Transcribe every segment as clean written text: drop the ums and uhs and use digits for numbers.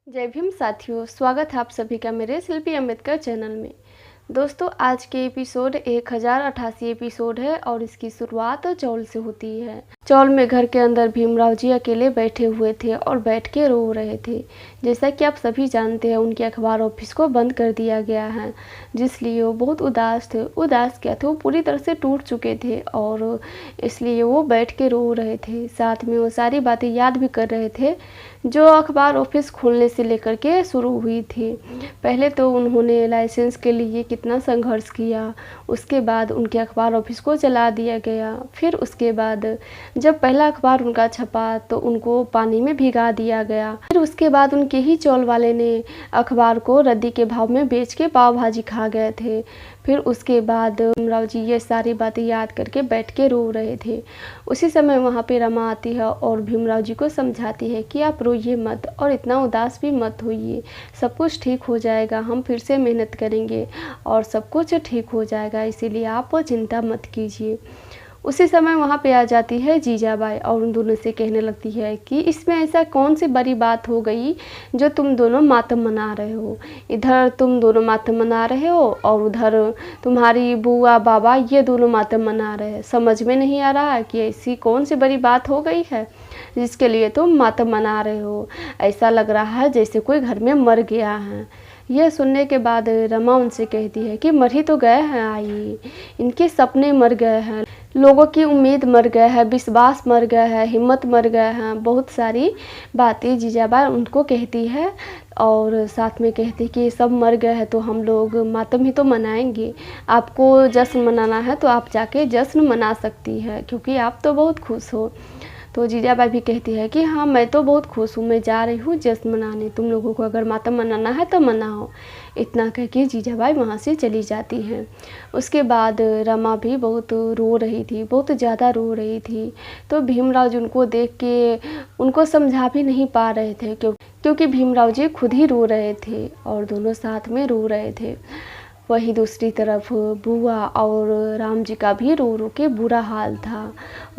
जय भीम साथियों, स्वागत है आप सभी का मेरे शिल्पी अम्बेडकर चैनल में। दोस्तों, आज के एपिसोड 1088 एपिसोड है और इसकी शुरुआत चौल से होती है। चौल में घर के अंदर भीमराव जी अकेले बैठे हुए थे और बैठ के रो रहे थे। जैसा कि आप सभी जानते हैं, उनके अखबार ऑफिस को बंद कर दिया गया है, जिसलिए वो बहुत उदास थे। उदास क्या थे, वो पूरी तरह से टूट चुके थे और इसलिए वो बैठ के रो रहे थे। साथ में वो सारी बातें याद भी कर रहे थे जो अखबार ऑफिस खोलने से लेकर के शुरू हुई थी। पहले तो उन्होंने लाइसेंस के लिए कितना संघर्ष किया, उसके बाद उनके अखबार ऑफिस को जला दिया गया। फिर उसके बाद जब पहला अखबार उनका छपा तो उनको पानी में भिगा दिया गया। फिर उसके बाद उनके ही चौल वाले ने अखबार को रद्दी के भाव में बेच के पाव भाजी खा गए थे। फिर उसके बाद भीमराव जी ये सारी बातें याद करके बैठ के रो रहे थे। उसी समय वहाँ पे रमा आती है और भीमराव जी को समझाती है कि आप रोइए मत और इतना उदास भी मत होइए, सब कुछ ठीक हो जाएगा, हम फिर से मेहनत करेंगे और सब कुछ ठीक हो जाएगा, इसीलिए आप चिंता मत कीजिए। उसी समय वहाँ पे आ जाती है जीजाबाई और उन दोनों से कहने लगती है कि इसमें ऐसा कौन सी बड़ी बात हो गई जो तुम दोनों मातम मना रहे हो। इधर तुम दोनों मातम मना रहे हो और उधर तुम्हारी बुआ बाबा ये दोनों मातम मना रहे हैं। समझ में नहीं आ रहा है कि ऐसी कौन सी बड़ी बात हो गई है जिसके लिए तुम मातम मना रहे हो। ऐसा लग रहा है जैसे कोई घर में मर गया है। यह सुनने के बाद रमा उनसे कहती है कि मर ही तो गए हैं आई, इनके सपने मर गए हैं, लोगों की उम्मीद मर गए है, विश्वास मर गया है, हिम्मत मर गए हैं। बहुत सारी बातें जीजाबाई उनको कहती है और साथ में कहती कि ये सब मर गए हैं तो हम लोग मातम ही तो मनाएंगे। आपको जश्न मनाना है तो आप जाके जश्न मना सकती है क्योंकि आप तो बहुत खुश हो। तो जीजाबाई भी कहती है कि हाँ, मैं तो बहुत खुश हूँ, मैं जा रही हूँ जश्न मनाने, तुम लोगों को अगर मातम मनाना है तो मनाओ। इतना कह के जीजाबाई वहाँ से चली जाती हैं। उसके बाद रमा भी बहुत रो रही थी, बहुत ज़्यादा रो रही थी। तो भीमराव जी उनको देख के उनको समझा भी नहीं पा रहे थे क्योंकि भीमराव जी खुद ही रो रहे थे और दोनों साथ में रो रहे थे। वहीं दूसरी तरफ बुआ और राम जी का भी रो रो के बुरा हाल था।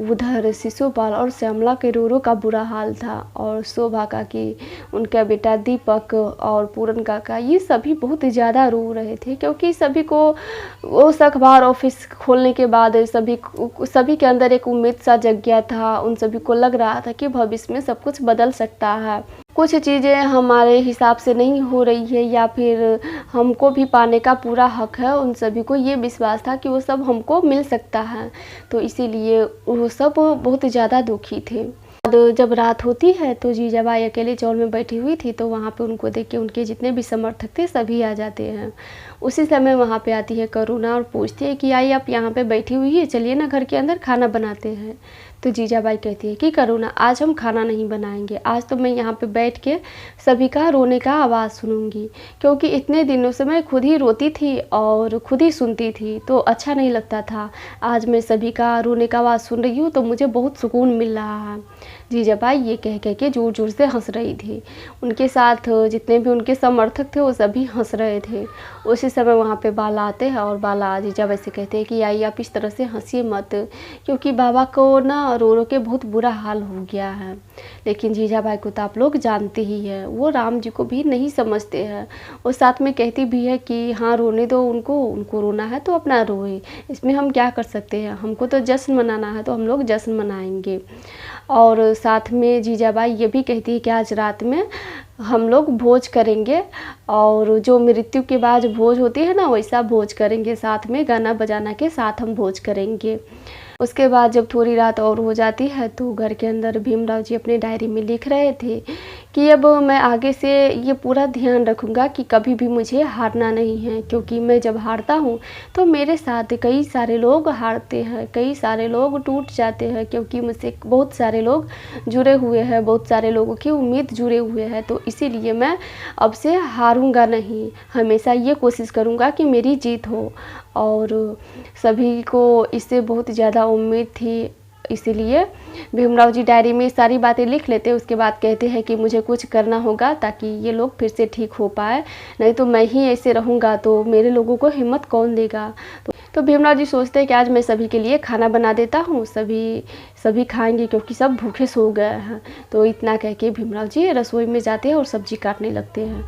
उधर शिशुपाल और श्यामला के रो रो का बुरा हाल था और शोभा काकी, उनका बेटा दीपक और पूरन काका, ये सभी बहुत ज़्यादा रो रहे थे क्योंकि सभी को उस अखबार ऑफिस खोलने के बाद सभी के अंदर एक उम्मीद सा जग गया था। उन सभी को लग रहा था कि भविष्य में सब कुछ बदल सकता है, कुछ चीज़ें हमारे हिसाब से नहीं हो रही है या फिर हमको भी पाने का पूरा हक है। उन सभी को ये विश्वास था कि वो सब हमको मिल सकता है, तो इसीलिए वो सब बहुत ज़्यादा दुखी थे। जब रात होती है तो जीजाबाई अकेले चौल में बैठी हुई थी तो वहाँ पे उनको देख के उनके जितने भी समर्थक थे सभी आ जाते हैं। उसी समय वहाँ पे आती है करुणा और पूछती है कि आई आप यहाँ पे बैठी हुई है, चलिए ना घर के अंदर खाना बनाते हैं। तो जीजाबाई कहती है कि करुणा, आज हम खाना नहीं बनाएंगे, आज तो मैं यहाँ पे बैठ के सभी का रोने का आवाज़ सुनूंगी क्योंकि इतने दिनों से मैं खुद ही रोती थी और खुद ही सुनती थी तो अच्छा नहीं लगता था। आज मैं सभी का रोने का आवाज़ सुन रही हूँ तो मुझे बहुत सुकून मिल रहा है। जीजाबाई ये कह कह के ज़ोर ज़ोर से हंस रही थी। उनके साथ जितने भी उनके समर्थक थे वो सभी हंस रहे थे। उसी समय वहाँ पे बाला आते हैं और बाला जीजाबाई से कहते हैं कि आई आप इस तरह से हंसिए मत क्योंकि बाबा को ना रो रो के बहुत बुरा हाल हो गया है। लेकिन जीजाबाई को तो आप लोग जानते ही हैं, वो राम जी को भी नहीं समझते हैं। और साथ में कहती भी है कि हाँ रोने दो उनको रोना है तो अपना रोए, इसमें हम क्या कर सकते हैं, हमको तो जश्न मनाना है तो हम लोग जश्न मनाएंगे। और साथ में जीजाबाई ये भी कहती है कि आज रात में हम लोग भोज करेंगे और जो मृत्यु के बाद भोज होती है ना वैसा भोज करेंगे, साथ में गाना बजाना के साथ हम भोज करेंगे। उसके बाद जब थोड़ी रात और हो जाती है तो घर के अंदर भीमराव जी अपनी डायरी में लिख रहे थे कि अब मैं आगे से ये पूरा ध्यान रखूँगा कि कभी भी मुझे हारना नहीं है क्योंकि मैं जब हारता हूँ तो मेरे साथ कई सारे लोग हारते हैं, कई सारे लोग टूट जाते हैं क्योंकि मुझसे बहुत सारे लोग जुड़े हुए हैं, बहुत सारे लोगों की उम्मीद जुड़े हुए हैं। तो इसीलिए मैं अब से हारूंगा नहीं, हमेशा ये कोशिश करूँगा कि मेरी जीत हो। और सभी को इससे बहुत ज़्यादा उम्मीद थी इसीलिए भीमराव जी डायरी में सारी बातें लिख लेते हैं। उसके बाद कहते हैं कि मुझे कुछ करना होगा ताकि ये लोग फिर से ठीक हो पाए, नहीं तो मैं ही ऐसे रहूँगा तो मेरे लोगों को हिम्मत कौन देगा। तो भीमराव जी सोचते हैं कि आज मैं सभी के लिए खाना बना देता हूँ, सभी खाएंगे क्योंकि सब भूखे सो गए हैं। तो इतना कह के भीमराव जी रसोई में जाते हैं और सब्जी काटने लगते हैं।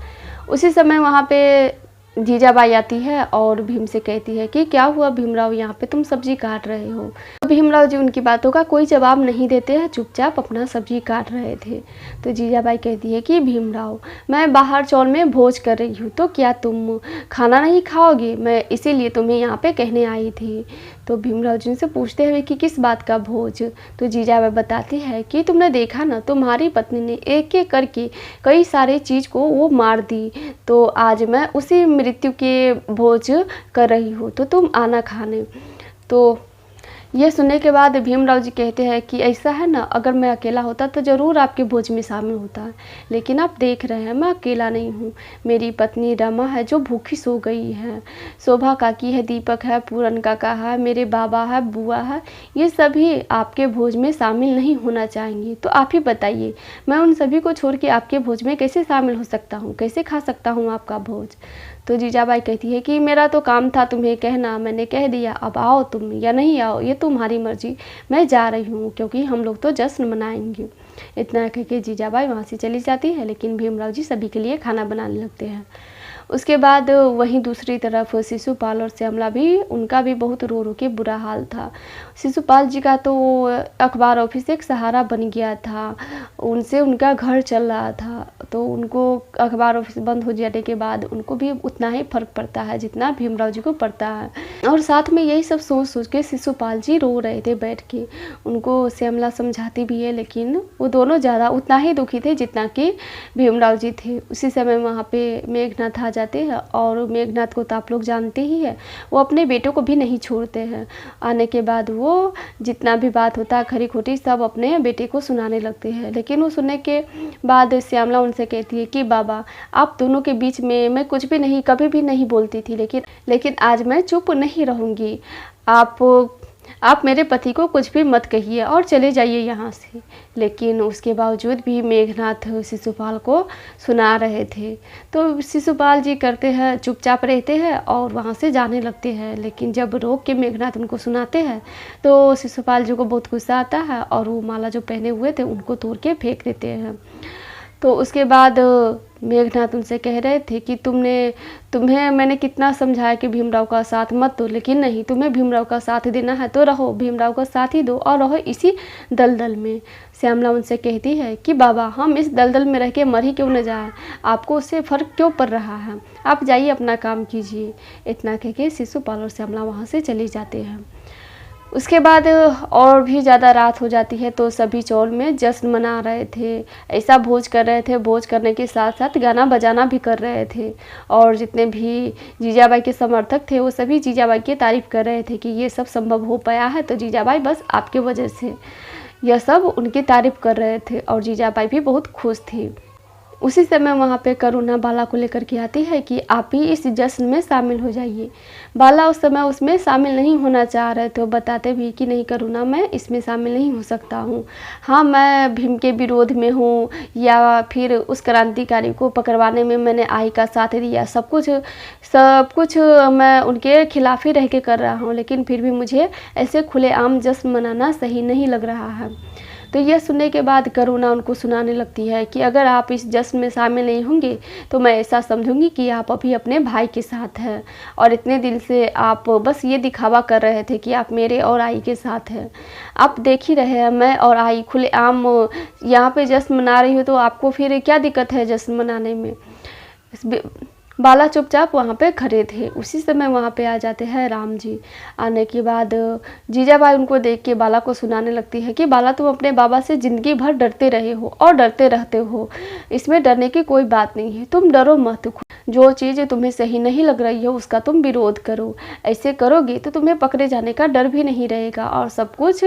उसी समय वहाँ पे जीजाबाई आती है और भीम से कहती है कि क्या हुआ भीमराव, यहाँ पे तुम सब्जी काट रहे हो। तो भीमराव जी उनकी बातों का कोई जवाब नहीं देते हैं, चुपचाप अपना सब्जी काट रहे थे। तो जीजाबाई कहती है कि भीमराव, मैं बाहर चौल में भोज कर रही हूँ, तो क्या तुम खाना नहीं खाओगे? मैं इसीलिए तुम्हें यहाँ पे कहने आई थी। तो भीमराव जी उनसे पूछते हुए कि किस बात का भोज? तो जीजाबाई बताती है कि तुमने देखा ना, तुम्हारी पत्नी ने एक एक करके कई सारे चीज़ को वो मार दी, तो आज मैं उसी मृत्यु के भोज कर रही हूँ, तो तुम आना खाने। तो ये सुनने के बाद भीमराव जी कहते हैं कि ऐसा है ना, अगर मैं अकेला होता तो ज़रूर आपके भोज में शामिल होता, लेकिन आप देख रहे हैं मैं अकेला नहीं हूँ। मेरी पत्नी रमा है जो भूखी सो गई है, शोभा काकी है, दीपक है, पूरन काका है, मेरे बाबा है, बुआ है, ये सभी आपके भोज में शामिल नहीं होना चाहेंगे। तो आप ही बताइए, मैं उन सभी को छोड़ के आपके भोज में कैसे शामिल हो सकता हूँ, कैसे खा सकता हूँ आपका भोज? तो जीजाबाई कहती है कि मेरा तो काम था तुम्हें कहना, मैंने कह दिया, अब आओ तुम या नहीं आओ ये तुम्हारी मर्जी, मैं जा रही हूँ क्योंकि हम लोग तो जश्न मनाएंगे। इतना कह के जीजाबाई वहाँ से चली जाती है, लेकिन भीमराव जी सभी के लिए खाना बनाने लगते हैं। उसके बाद वहीं दूसरी तरफ शिशुपाल और श्यामला भी, उनका भी बहुत रो रो के बुरा हाल था। शिशुपाल जी का तो अखबार ऑफिस एक सहारा बन गया था, उनसे उनका घर चल रहा था। तो उनको अखबार ऑफिस बंद हो जाने के बाद उनको भी उतना ही फर्क पड़ता है जितना भीमराव जी को पड़ता है। और साथ में यही सब सोच सोच के शिशुपाल जी रो रहे थे बैठ के। उनको श्यामला समझाती भी है, लेकिन वो दोनों ज़्यादा उतना ही दुखी थे जितना कि भीमराव जी थे। उसी समय वहाँ पे मेघनाथ आ जाते हैं, और मेघनाथ को तो आप लोग जानते ही है, वो अपने बेटों को भी नहीं छोड़ते हैं। आने के बाद वो जितना भी बात होता है खरी खोटी सब अपने बेटे को सुनाने लगते हैं। लेकिन वो सुनने के बाद श्यामला उनसे कहती है कि बाबा, आप दोनों के बीच में मैं कुछ भी नहीं, कभी भी नहीं बोलती थी, लेकिन आज मैं चुप नहीं रहूँगी। आप मेरे पति को कुछ भी मत कहिए और चले जाइए यहाँ से। लेकिन उसके बावजूद भी मेघनाथ शिशुपाल को सुना रहे थे। तो शिशुपाल जी करते हैं, चुपचाप रहते हैं और वहाँ से जाने लगते हैं। लेकिन जब रोक के मेघनाथ उनको सुनाते हैं तो शिशुपाल जी को बहुत गुस्सा आता है और वो माला जो पहने हुए थे उनको तोड़ के फेंक देते हैं। तो उसके बाद मेघनाथ उनसे कह रहे थे कि तुम्हें मैंने कितना समझाया कि भीमराव का साथ मत दो, लेकिन नहीं, तुम्हें भीमराव का साथ देना है तो रहो, भीमराव का साथ ही दो और रहो इसी दलदल में। श्यामला उनसे कहती है कि बाबा, हम इस दलदल में रह के मर ही क्यों न जाए, आपको उससे फ़र्क क्यों पड़ रहा है, आप जाइए अपना काम कीजिए। इतना कह के शिशुपाल और श्यामला वहाँ से चले जाते हैं। उसके बाद और भी ज़्यादा रात हो जाती है, तो सभी चौल में जश्न मना रहे थे, ऐसा भोज कर रहे थे, भोज करने के साथ साथ गाना बजाना भी कर रहे थे। और जितने भी जीजाबाई के समर्थक थे वो सभी जीजाबाई की तारीफ़ कर रहे थे कि ये सब संभव हो पाया है तो जीजाबाई बस आपके वजह से, यह सब उनकी तारीफ़ कर रहे थे और जीजाबाई भी बहुत खुश थी। उसी समय वहाँ पे करुणा बाला को लेकर के आती है कि आप भी इस जश्न में शामिल हो जाइए। बाला उस समय उसमें शामिल नहीं होना चाह रहे थे, बताते भी कि नहीं करुणा, मैं इसमें शामिल नहीं हो सकता हूँ। हाँ, मैं भीम के विरोध में हूँ या फिर उस क्रांतिकारी को पकड़वाने में मैंने आई का साथ दिया, सब कुछ मैं उनके खिलाफ ही रह के कर रहा हूँ, लेकिन फिर भी मुझे ऐसे खुलेआम जश्न मनाना सही नहीं लग रहा है। तो यह सुनने के बाद करुणा उनको सुनाने लगती है कि अगर आप इस जश्न में शामिल नहीं होंगे तो मैं ऐसा समझूंगी कि आप अभी अपने भाई के साथ हैं और इतने दिन से आप बस ये दिखावा कर रहे थे कि आप मेरे और आई के साथ हैं। आप देख ही रहे हैं, मैं और आई खुलेआम यहाँ पे जश्न मना रही हूँ, तो आपको फिर क्या दिक्कत है जश्न मनाने में। बाला चुपचाप वहाँ पे खड़े थे। उसी समय वहाँ पे आ जाते हैं राम जी। आने के बाद जीजाबाई उनको देख के बाला को सुनाने लगती है कि बाला, तुम अपने बाबा से ज़िंदगी भर डरते रहे हो और डरते रहते हो, इसमें डरने की कोई बात नहीं है, तुम डरो मत। जो चीज़ तुम्हें सही नहीं लग रही है उसका तुम विरोध करो। ऐसे करोगे तो तुम्हें पकड़े जाने का डर भी नहीं रहेगा और सब कुछ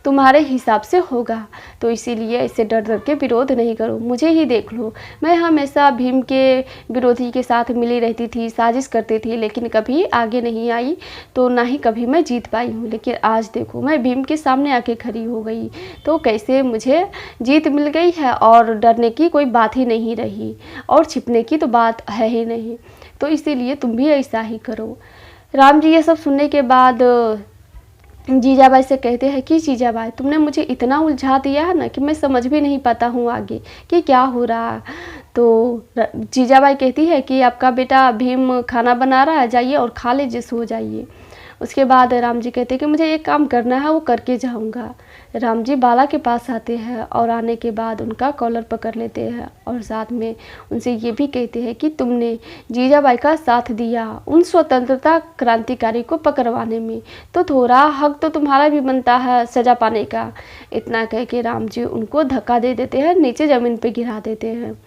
तुम्हारे हिसाब से होगा। तो इसीलिए ऐसे डर डर के विरोध नहीं करो। मुझे ही देख लो, मैं हमेशा भीम के विरोधी के साथ मिली रहती थी, साजिश करती थी, लेकिन कभी आगे नहीं आई, तो ना ही कभी मैं जीत पाई हूँ। लेकिन आज देखो मैं भीम के सामने आके खड़ी हो गई, तो कैसे मुझे जीत मिल गई है और डरने की कोई बात ही नहीं रही और छिपने की तो बात है ही नहीं। तो इसीलिए तुम भी ऐसा ही करो। राम जी ये सब सुनने के बाद जीजाबाई से कहते हैं कि जीजाबाई तुमने मुझे इतना उलझा दिया है ना कि मैं समझ भी नहीं पाता हूँ आगे कि क्या हो रहा है। तो जीजाबाई कहती है कि आपका बेटा भीम खाना बना रहा है, जाइए और खा लीजिए, सो जाइए। उसके बाद राम जी कहते हैं कि मुझे एक काम करना है, वो करके जाऊंगा। राम जी बाला के पास आते हैं और आने के बाद उनका कॉलर पकड़ लेते हैं और साथ में उनसे ये भी कहते हैं कि तुमने जीजाबाई का साथ दिया उन स्वतंत्रता क्रांतिकारी को पकड़वाने में, तो थोड़ा हक तो तुम्हारा भी बनता है सज़ा पाने का। इतना कह के राम जी उनको धक्का दे देते हैं, नीचे ज़मीन पे गिरा देते हैं।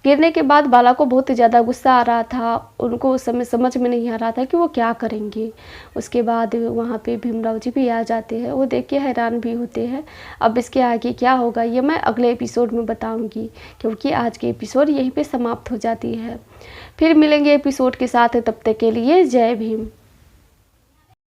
गिरने के बाद बाला को बहुत ज़्यादा गुस्सा आ रहा था, उनको उस समय समझ में नहीं आ रहा था कि वो क्या करेंगे। उसके बाद वहाँ पे भीमराव जी भी आ जाते हैं, वो देख के हैरान भी होते हैं। अब इसके आगे क्या होगा ये मैं अगले एपिसोड में बताऊंगी, क्योंकि आज की एपिसोड यहीं पे समाप्त हो जाती है। फिर मिलेंगे एपिसोड के साथ, तब तक के लिए जय भीम।